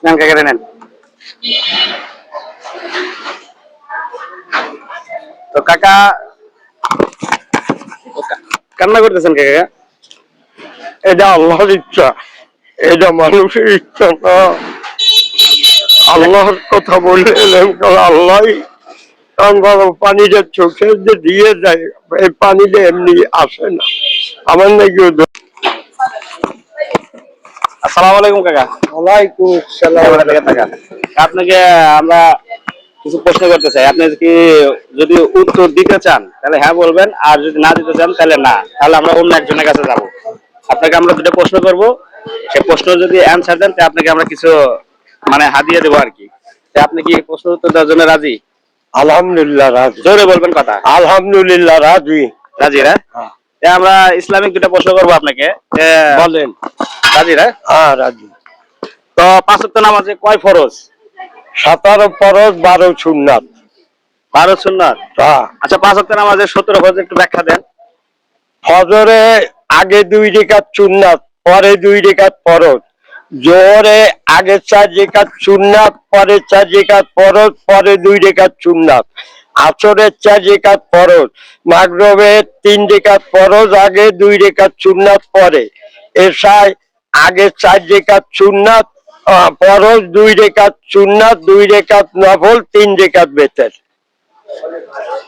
নেন কাকা নেন। তো কাকা কান্না করতেছেন কাকা? এটা আল্লাহর ইচ্ছা, এটা মানুষের ইচ্ছা না। আল্লাহর কথা বলে এলেন, আল্লাহ পানিটা চোখে যে দিয়ে যায়, এই পানিটা এমনি আসে না। আমার নাকি আসসালামু আলাইকুম কাকা। ওয়ালাইকুম আসসালাম। আপনাকে আমরা কিছু প্রশ্ন করতে চাই, আপনি কি যদি উত্তর দিতে চান তাহলে হ্যাঁ বলবেন, আর যদি না দিতে চান তাহলে না, তাহলে আমরা অন্য একজনের কাছে যাব। আপনাকে আমরা দুটো প্রশ্ন করব, সেই প্রশ্ন যদি অ্যান্সার দেন তাহলে আপনাকে আমরা কিছু মানে হাদিয়া দেবো আর কি। আপনি কি প্রশ্ন উত্তর দেওয়ার জন্য রাজি? আলহামদুলিল্লাহ রাজি। জোরে বলবেন কথা। আলহামদুলিল্লাহ রাজি। রাজি না? আমরা ইসলামিক দুটো প্রশ্ন করবো আপনাকে, বলেন। রাজি না? হ্যাঁ রাজি। তো 5 ওয়াক্ত নামাজে কয় ফরজ? 17 ফরজ, 12 সুন্নাত। 12 সুন্নাত। আচ্ছা, 5 ওয়াক্ত নামাজে 17 ফরজ একটু ব্যাখ্যা দেন। ফজরে আগে 2 রাকাত সুন্নাত, পরে 2 রাকাত ফরজ। জোহরে আগে 4 রাকাত সুন্নাত, পরে 4 রাকাত ফরজ, পরে 2 রাকাত সুন্নাত। আসরে 4 রাকাত ফরজ। মাগরিবে 3 রাকাত ফরজ, আগে 2 রাকাত সুন্নাত, পরে। এশায় আগে 4 রাকাত সুন্নাত, ফরজ 2 রাকাত সুন্নাত, 2 রাকাত নফল, 3 রাকাত বেতের।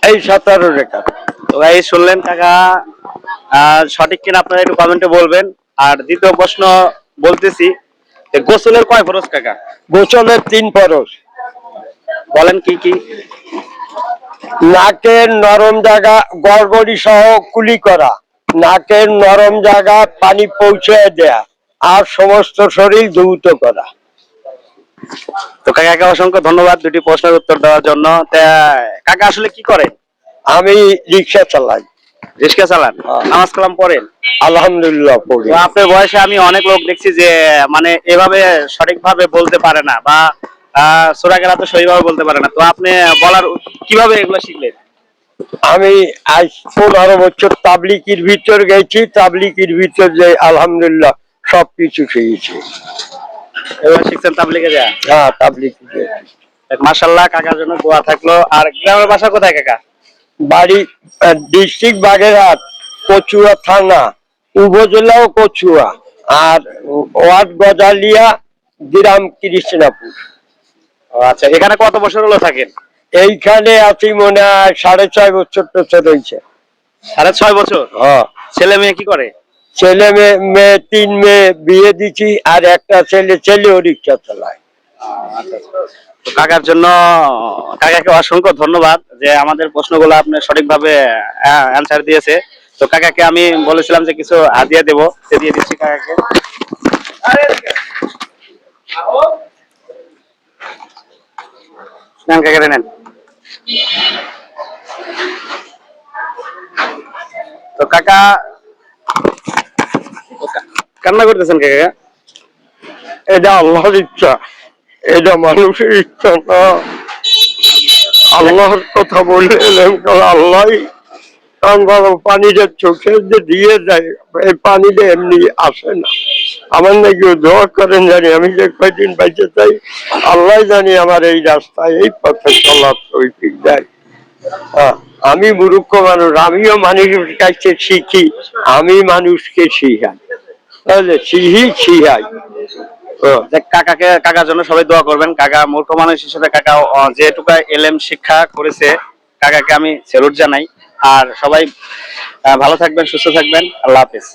এই 17 রাকাত। তো ভাই শুনলেন কাকা, সঠিক কিনা আপনারা একটু কমেন্টে বলবেন। আর দ্বিতীয় প্রশ্ন বলতেছি, গোসলের কয় ফরজ কাকা? গোসলের 3 ফরজ। বলেন কি কি? নাকের নরম জায়গা গড়গড়ি সহ কুলি করা, নাকের নরম জায়গা পানি পৌঁছে দেয়া, আর সমস্ত শরীর ধৌত করা। তো কাকাকে অসংখ্য ধন্যবাদ দুটি প্রশ্নের উত্তর দেওয়ার জন্য। কাকা আসলে কি করেন? আমি রিক্সা চালাই। রিক্সা চালান? নামাজ কালাম পড়েন? আলহামদুলিল্লাহ পড়ি। তো আপনার বয়সে আমি অনেক লোক দেখছি যে মানে এভাবে সঠিকভাবে বলতে পারে না, বা সূরা কেরাত সহিভাবে বলতে পারে না। তো আপনি বলার কিভাবে এগুলো শিখলেন? আমি আজ 15 বছর তাবলিগের ভিতর গেছি, তাবলিগের ভিতর যে আলহামদুলিল্লাহ সবকিছু শিখেছি। এবার শিখছেন তাবলিগে যা? হ্যাঁ তাবলিগ। মাশাআল্লাহ, কাকার জন্য দোয়া থাকলো। আর গ্রামের বাসা কোথায় কাকা? বাড়ি ডিস্ট্রিক্ট বাগেরহাট, কচুয়া থানা, উপজেলাও কচুয়া, আর ওয়ার্ড গজালিয়া, গ্রাম কৃষ্ণাপুর। আচ্ছা, এখানে কত বছর হলো থাকেন? এইখানে আছি মনে হয় 6.5 বছর টছর হয়েছে। 6.5 বছর? হ্যাঁ। ছেলে মেয়ে কি করে? ছেলে মেয়ে 3 মেয়ে বিয়ে দিছি, আর একটা ছেলেও রিক্সা চালায়। তো কাকার জন্য কাকাকে অসংখ্য ধন্যবাদ যে আমাদের প্রশ্নগুলো আপনি সঠিকভাবে অ্যান্সার দিয়েছে। তো কাকাকে আমি বলেছিলাম যে কিছু হাদিয়া দেবো, সে দিয়ে দিচ্ছি কাকাকে। নেন কাকা নেন। তো কাকা কান্না করতেছেন কাকা? এটা আল্লাহর ইচ্ছা, এটা মানুষের ইচ্ছা না। আল্লাহর কথা বলে এলেন, আল্লাহ পানিটা চোখে যে দিয়ে যায়, এই পানিটা এমনি আসে না। আমার নাকি দোয়া করেন জানি, আমি যে কয়দিন বাইচে চাই, আল্লাহ জানি আমার এই রাস্তায় এই পথে চলার তৌফিক দেয়। আমি মূর্খ মানুষ, আমিও মানুষের কাছে শিখি, আমি মানুষকে শিখাই, তাহলে শিখাই। কাকাকে, কাকার জন্য সবাই দোয়া করবেন। কাকা মূর্খ মানুষ হিসেবে কাকা যেটুকু এলেম শিক্ষা করেছে, কাকাকে আমি স্যালুট জানাই। আর সবাই ভালো থাকবেন, সুস্থ থাকবেন। আল্লাহ হাফেজ।